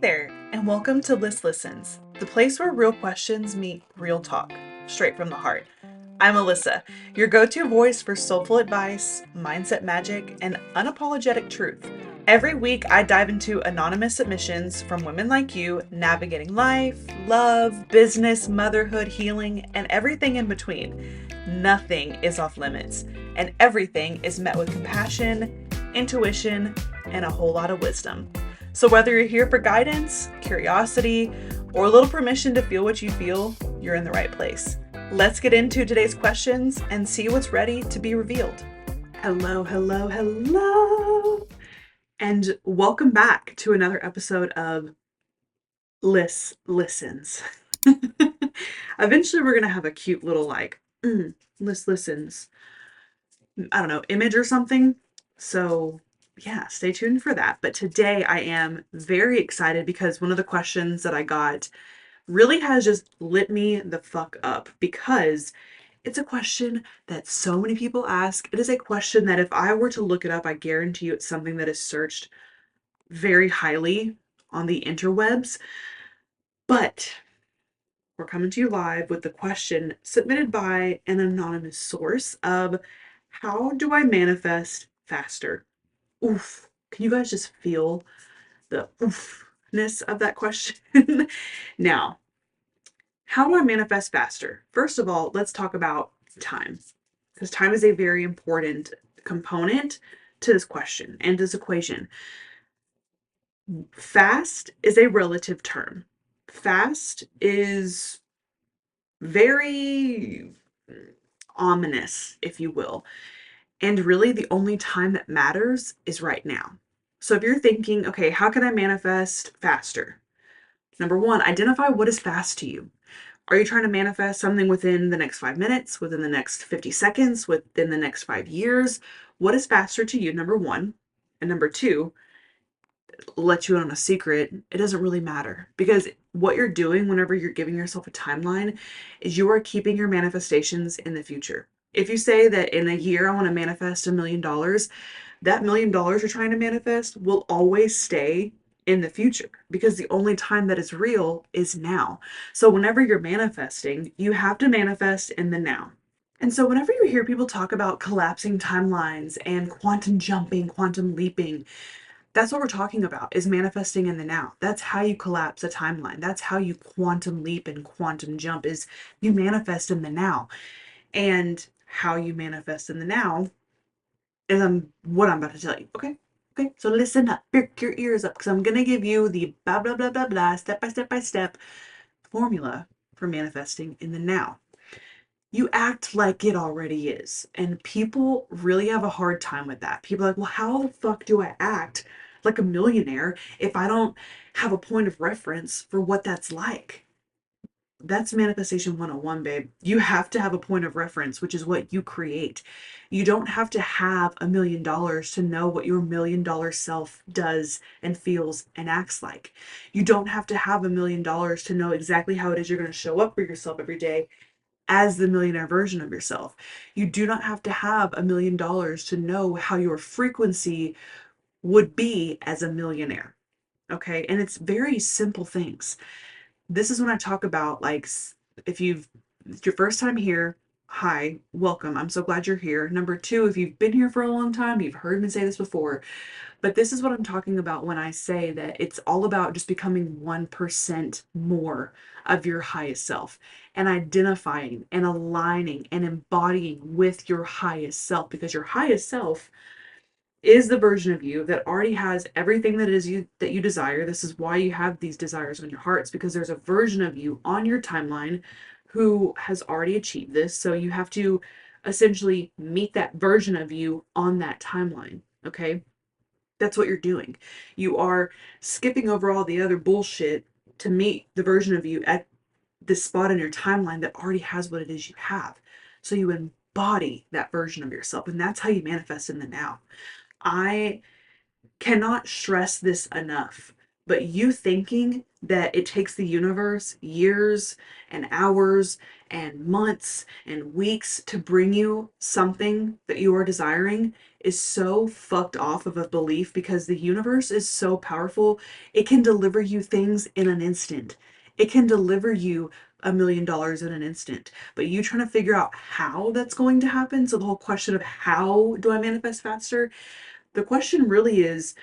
there, and welcome to Lyss Listens, the place where real questions meet real talk, straight from the heart. I'm Alyssa, your go-to voice for soulful advice, mindset magic, and unapologetic truth. Every week, I dive into anonymous submissions from women like you navigating life, love, business, motherhood, healing, and everything in between. Nothing is off limits, and everything is met with compassion, intuition, and a whole lot of wisdom. So whether you're here for guidance, curiosity, or a little permission to feel what you feel, you're in the right place. Let's get into today's questions and see what's ready to be revealed. Hello, hello, hello, and welcome back to another episode of Lyss Listens. Eventually, we're gonna have a cute little Lyss Listens, I don't know, image or something. So yeah, stay tuned for that. But today I am very excited because one of the questions that I got really has just lit me the fuck up because it's a question that so many people ask. It is a question that if I were to look it up, I guarantee you it's something that is searched very highly on the interwebs. But we're coming to you live with the question submitted by an anonymous source of how do I manifest faster? Oof. Can you guys just feel the oofness of that question? Now, how do I manifest faster? First of all, let's talk about time, because time is a very important component to this question and this equation. Fast is a relative term. Fast is very ominous, if you will. And really, the only time that matters is right now. So if you're thinking, okay, how can I manifest faster? Number one, identify what is fast to you. Are you trying to manifest something within the next 5 minutes, within the next 50 seconds, within the next 5 years? What is faster to you, number one? And number two, let you in on a secret, it doesn't really matter, because what you're doing whenever you're giving yourself a timeline is you are keeping your manifestations in the future. If you say that in a year I want to manifest $1 million, that $1 million you're trying to manifest will always stay in the future, because the only time that is real is now. So whenever you're manifesting, you have to manifest in the now. And so whenever you hear people talk about collapsing timelines and quantum jumping, quantum leaping, that's what we're talking about, is manifesting in the now. That's how you collapse a timeline. That's how you quantum leap and quantum jump, is you manifest in the now. And how you manifest in the now is what I'm about to tell you. Okay? Okay, so listen up, perk your ears up, because I'm going to give you the blah, blah, blah, blah, blah, step by step by step formula for manifesting in the now. You act like it already is. And people really have a hard time with that. People are like, well, how the fuck do I act like a millionaire if I don't have a point of reference for what that's like? That's manifestation 101, babe. You have to have a point of reference, which is what you create. You don't have to have $1 million to know what your $1 million self does and feels and acts like. You don't have to have $1 million to know exactly how it is you're going to show up for yourself every day as the millionaire version of yourself. You do not have to have $1 million to know how your frequency would be as a millionaire. Okay. And it's very simple things. This is when I talk about, like, if it's your first time here, hi, welcome. I'm so glad you're here. Number two, if you've been here for a long time, you've heard me say this before, but this is what I'm talking about when I say that it's all about just becoming 1% more of your highest self and identifying and aligning and embodying with your highest self, because your highest self is the version of you that already has everything that is you that you desire. This is why you have these desires on your hearts, because there's a version of you on your timeline who has already achieved this. So you have to essentially meet that version of you on that timeline. Okay? That's what you're doing. You are skipping over all the other bullshit to meet the version of you at this spot in your timeline that already has what it is you have. So you embody that version of yourself, and that's how you manifest in the now. I cannot stress this enough, but you thinking that it takes the universe years and hours and months and weeks to bring you something that you are desiring is so fucked off of a belief because the universe is so powerful. It can deliver you things in an instant. It can deliver you $1 million in an instant. But you trying to figure out how that's going to happen. So the whole question of how do I manifest faster? The question really is,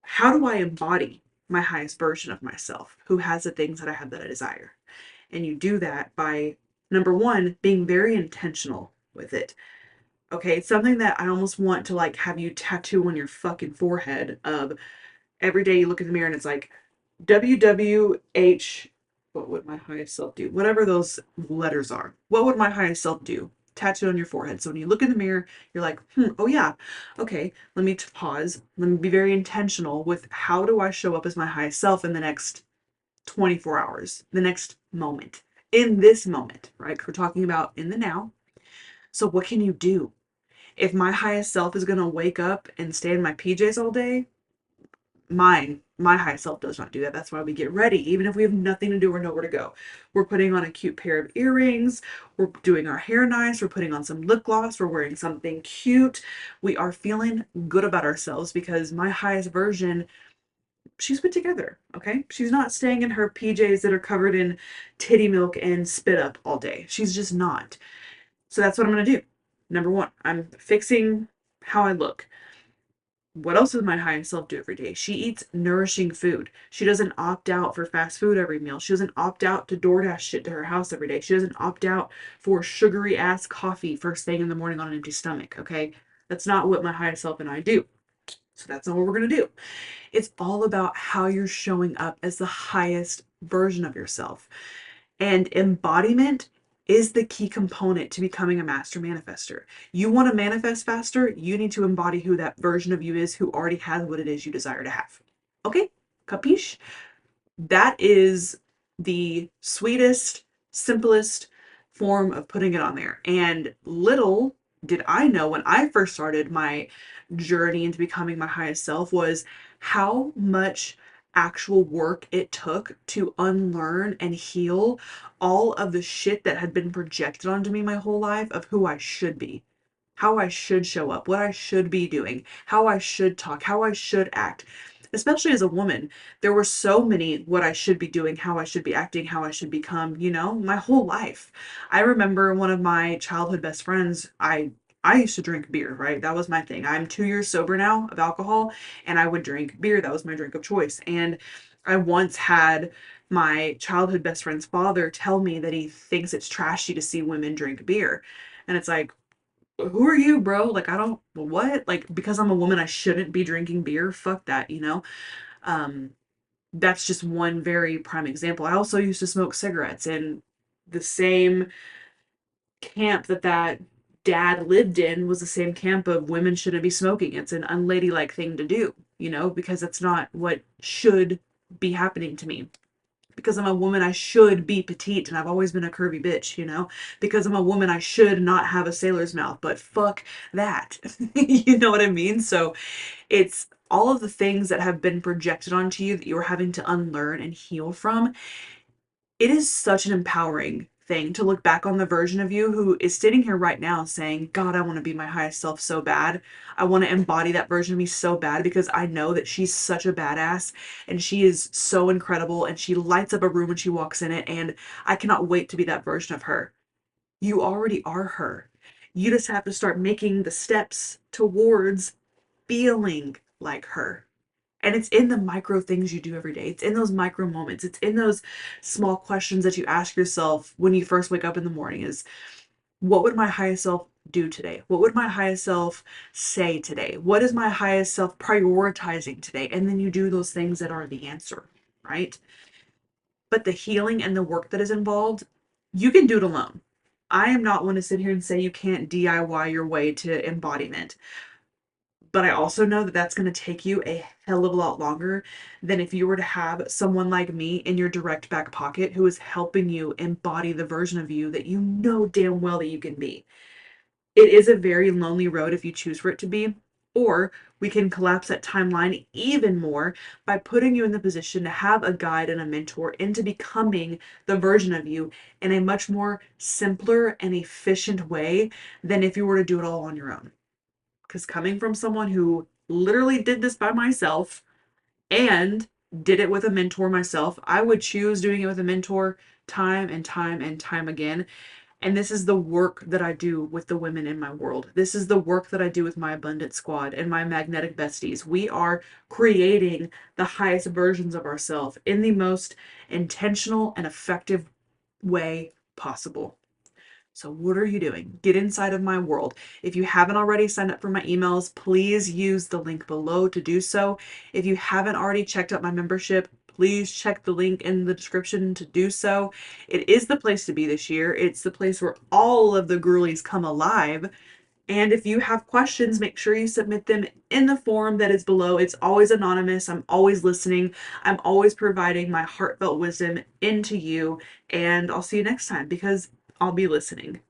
how do I embody my highest version of myself who has the things that I have that I desire? And you do that by, number one, being very intentional with it. Okay, it's something that I almost want to like have you tattoo on your fucking forehead of every day you look in the mirror and it's like WWH, what would my highest self do? Whatever those letters are. What would my highest self do? Tattoo on your forehead. So when you look in the mirror, you're like, oh yeah, okay, let me pause. Let me be very intentional with how do I show up as my highest self in the next 24 hours, the next moment, in this moment, right? We're talking about in the now. So what can you do? If my highest self is going to wake up and stay in my PJs all day, my high self does not do that. That's why we get ready, even if we have nothing to do or nowhere to go. We're putting on a cute pair of earrings, we're doing our hair nice, we're putting on some lip gloss, we're wearing something cute. We are feeling good about ourselves because my highest version, she's put together, okay? She's not staying in her PJs that are covered in titty milk and spit up all day. She's just not. So that's what I'm going to do. Number one, I'm fixing how I look. What else does my highest self do every day? She eats nourishing food. She doesn't opt out for fast food every meal. She doesn't opt out to DoorDash shit to her house every day. She doesn't opt out for sugary ass coffee first thing in the morning on an empty stomach, okay? That's not what my highest self and I do. So that's not what we're going to do. It's all about how you're showing up as the highest version of yourself. And embodiment is the key component to becoming a master manifester. You want to manifest faster, you need to embody who that version of you is who already has what it is you desire to have. Okay? Capiche? That is the sweetest, simplest form of putting it on there. And little did I know when I first started my journey into becoming my highest self was how much actual work it took to unlearn and heal all of the shit that had been projected onto me my whole life of who I should be, how I should show up, what I should be doing, how I should talk, how I should act. Especially as a woman, there were so many what I should be doing, how I should be acting, how I should become, my whole life. I remember one of my childhood best friends, I used to drink beer, right? That was my thing. I'm 2 years sober now of alcohol, and I would drink beer. That was my drink of choice. And I once had my childhood best friend's father tell me that he thinks it's trashy to see women drink beer. And it's like, who are you, bro? Like, I don't, what? Like, because I'm a woman, I shouldn't be drinking beer? Fuck that? Um, that's just one very prime example. I also used to smoke cigarettes in the same camp that dad lived in was the same camp of women shouldn't be smoking. It's an unladylike thing to do, because it's not what should be happening to me. Because I'm a woman, I should be petite, and I've always been a curvy bitch. Because I'm a woman, I should not have a sailor's mouth, but fuck that. You know what I mean? So it's all of the things that have been projected onto you that you're having to unlearn and heal from. It is such an empowering thing to look back on the version of you who is sitting here right now saying, God, I want to be my highest self so bad. I want to embody that version of me so bad because I know that she's such a badass and she is so incredible and she lights up a room when she walks in it. And I cannot wait to be that version of her. You already are her. You just have to start making the steps towards feeling like her. And it's in the micro things you do every day. It's in those micro moments. It's in those small questions that you ask yourself when you first wake up in the morning is, what would my highest self do today? What would my highest self say today? What is my highest self prioritizing today? And then you do those things that are the answer, right? But the healing and the work that is involved, you can do it alone. I am not one to sit here and say you can't DIY your way to embodiment. But I also know that that's going to take you a hell of a lot longer than if you were to have someone like me in your direct back pocket who is helping you embody the version of you that you know damn well that you can be. It is a very lonely road if you choose for it to be, or we can collapse that timeline even more by putting you in the position to have a guide and a mentor into becoming the version of you in a much more simpler and efficient way than if you were to do it all on your own. Because coming from someone who literally did this by myself and did it with a mentor myself, I would choose doing it with a mentor time and time and time again. And this is the work that I do with the women in my world. This is the work that I do with my abundant squad and my magnetic besties. We are creating the highest versions of ourselves in the most intentional and effective way possible. So what are you doing? Get inside of my world. If you haven't already signed up for my emails, please use the link below to do so. If you haven't already checked out my membership, please check the link in the description to do so. It is the place to be this year. It's the place where all of the girlies come alive. And if you have questions, make sure you submit them in the form that is below. It's always anonymous. I'm always listening. I'm always providing my heartfelt wisdom into you. And I'll see you next time because I'll be listening.